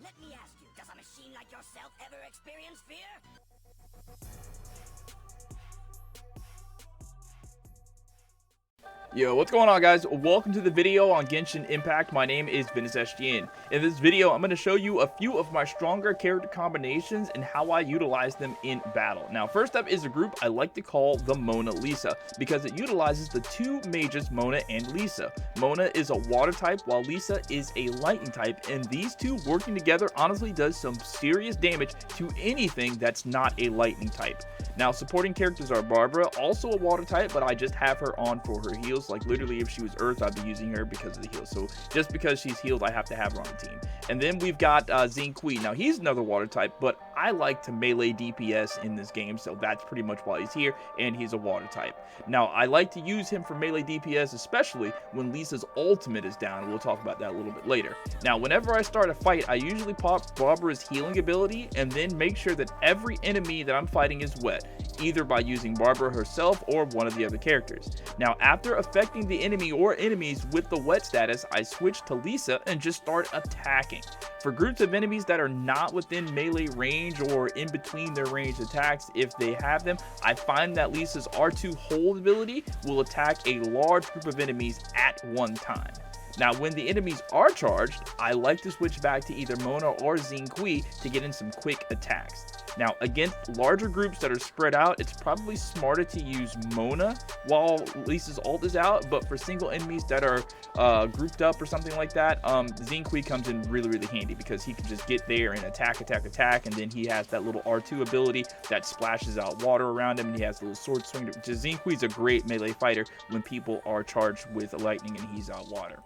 Let me ask you, does a machine like yourself ever experience fear? Yo, what's going on, guys? Welcome to the video on Genshin Impact. My name is Ventus. In this video, I'm going to show you a few of my stronger character combinations and how I utilize them in battle. Now, first up is a group I like to call the Mona Lisa because it utilizes the two mages, Mona and Lisa. Mona is a water type while Lisa is a lightning type, and these two working together honestly does some serious damage to anything that's not a lightning type. Now, supporting characters are Barbara, also a water type, but I just have her on for her heals. Like, literally, if she was Earth, I'd be using her because of the heals. So, just because she's healed, I have to have her on the team. And then we've got Zingqi. Now, he's another water type, but I like to melee DPS in this game, so that's pretty much why he's here, and he's a water type. Now, I like to use him for melee DPS, especially when Lisa's ultimate is down. We'll talk about that a little bit later. Now, whenever I start a fight, I usually pop Barbara's healing ability, and then make sure that every enemy that I'm fighting is wet, either by using Barbara herself or one of the other characters. Now, after affecting the enemy or enemies with the wet status, I switch to Lisa and just start attacking. For groups of enemies that are not within melee range or in between their ranged attacks, if they have them, I find that Lisa's R2 hold ability will attack a large group of enemies at one time. Now, when the enemies are charged, I like to switch back to either Mona or Zingqi to get in some quick attacks. Now, against larger groups that are spread out, it's probably smarter to use Mona while Lisa's ult is out, but for single enemies that are grouped up or something like that, Zingqi comes in really, really handy because he can just get there and attack, and then he has that little R2 ability that splashes out water around him, and he has a little sword swing. Zingqi's a great melee fighter when people are charged with lightning and he's out water.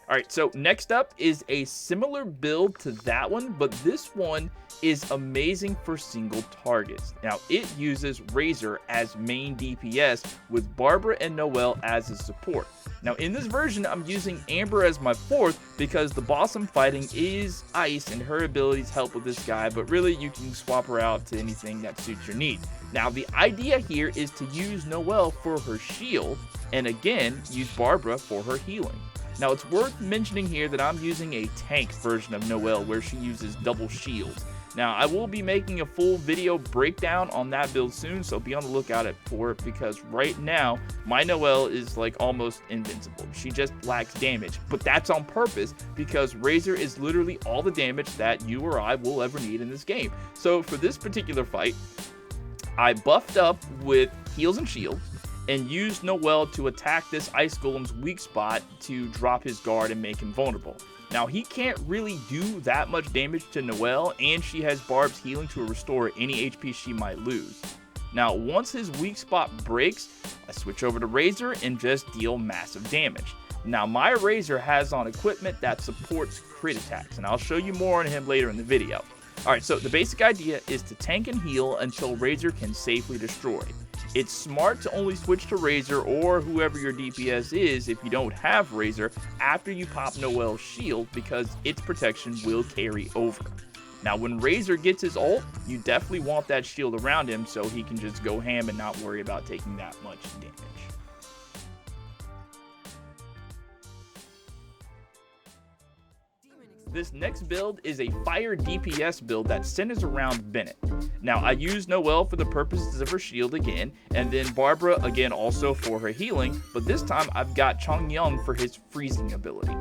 Alright, so next up is a similar build to that one, but this one is amazing for single targets. Now, it uses Razer as main DPS with Barbara and Noelle as a support. Now, in this version, I'm using Amber as my fourth because the boss I'm fighting is ice and her abilities help with this guy, but really you can swap her out to anything that suits your needs. Now, the idea here is to use Noelle for her shield and again, use Barbara for her healing. Now, it's worth mentioning here that I'm using a tank version of Noelle where she uses double shields. Now, I will be making a full video breakdown on that build soon, so be on the lookout for it because right now, my Noelle is like almost invincible. She just lacks damage, but that's on purpose because Razer is literally all the damage that you or I will ever need in this game. So for this particular fight, I buffed up with heals and shields, and used Noelle to attack this Ice Golem's weak spot to drop his guard and make him vulnerable. Now, he can't really do that much damage to Noelle, and she has Barb's healing to restore any HP she might lose. Now, once his weak spot breaks, I switch over to Razer and just deal massive damage. Now, my Razer has on equipment that supports crit attacks, and I'll show you more on him later in the video. Alright, so the basic idea is to tank and heal until Razer can safely destroy. It's smart to only switch to Razer or whoever your DPS is if you don't have Razer after you pop Noelle's shield because its protection will carry over. Now, when Razer gets his ult, you definitely want that shield around him so he can just go ham and not worry about taking that much damage. This next build is a fire DPS build that centers around Bennett. Now, I use Noelle for the purposes of her shield again, and then Barbara again also for her healing, but this time I've got Chongyang for his freezing ability.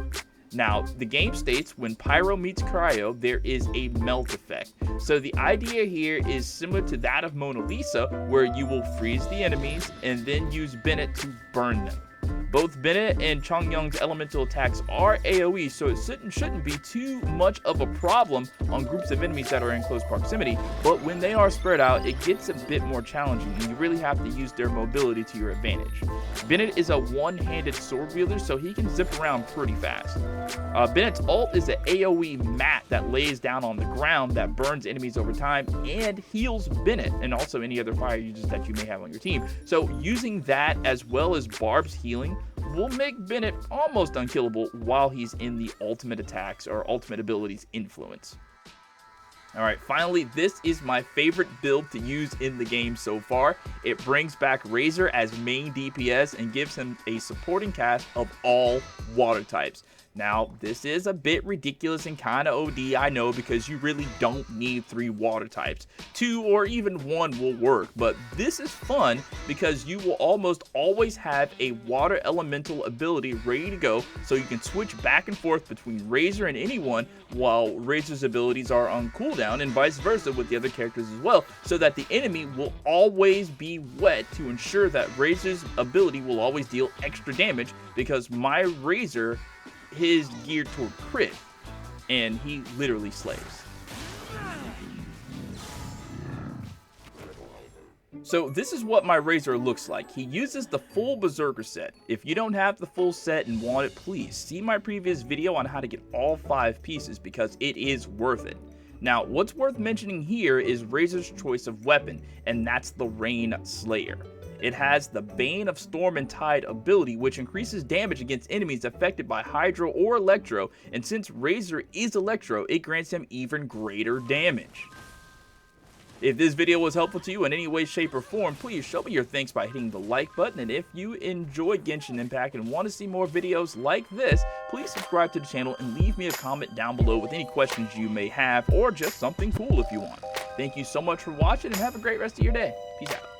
Now, the game states when Pyro meets Cryo, there is a melt effect. So the idea here is similar to that of Mona Lisa, where you will freeze the enemies and then use Bennett to burn them. Both Bennett and Chongyang's elemental attacks are AoE, so it shouldn't be too much of a problem on groups of enemies that are in close proximity, but when they are spread out, it gets a bit more challenging, and you really have to use their mobility to your advantage. Bennett is a one-handed sword wielder, so he can zip around pretty fast. Bennett's ult is an AoE mat that lays down on the ground that burns enemies over time and heals Bennett, and also any other fire users that you may have on your team. So using that as well as Barb's healing will make Bennett almost unkillable while he's in the ultimate attacks or ultimate abilities influence. Alright, finally, this is my favorite build to use in the game so far. It brings back Razer as main DPS and gives him a supporting cast of all water types. Now, this is a bit ridiculous and kind of OD, I know, because you really don't need 3 water types. 2 or even 1 will work, but this is fun because you will almost always have a water elemental ability ready to go, so you can switch back and forth between Razer and anyone while Razer's abilities are on cooldown, and vice versa with the other characters as well, so that the enemy will always be wet to ensure that Razer's ability will always deal extra damage, because my Razer is geared toward crit, and he literally slays. So this is what my Razer looks like. He uses the full Berserker set. If you don't have the full set and want it, please see my previous video on how to get all 5 pieces, because it is worth it. Now, what's worth mentioning here is Razer's choice of weapon, and that's the Rain Slayer. It has the Bane of Storm and Tide ability, which increases damage against enemies affected by Hydro or Electro, and since Razer is Electro, it grants him even greater damage. If this video was helpful to you in any way, shape, or form, please show me your thanks by hitting the like button, and if you enjoy Genshin Impact and want to see more videos like this, please subscribe to the channel and leave me a comment down below with any questions you may have, or just something cool if you want. Thank you so much for watching, and have a great rest of your day. Peace out.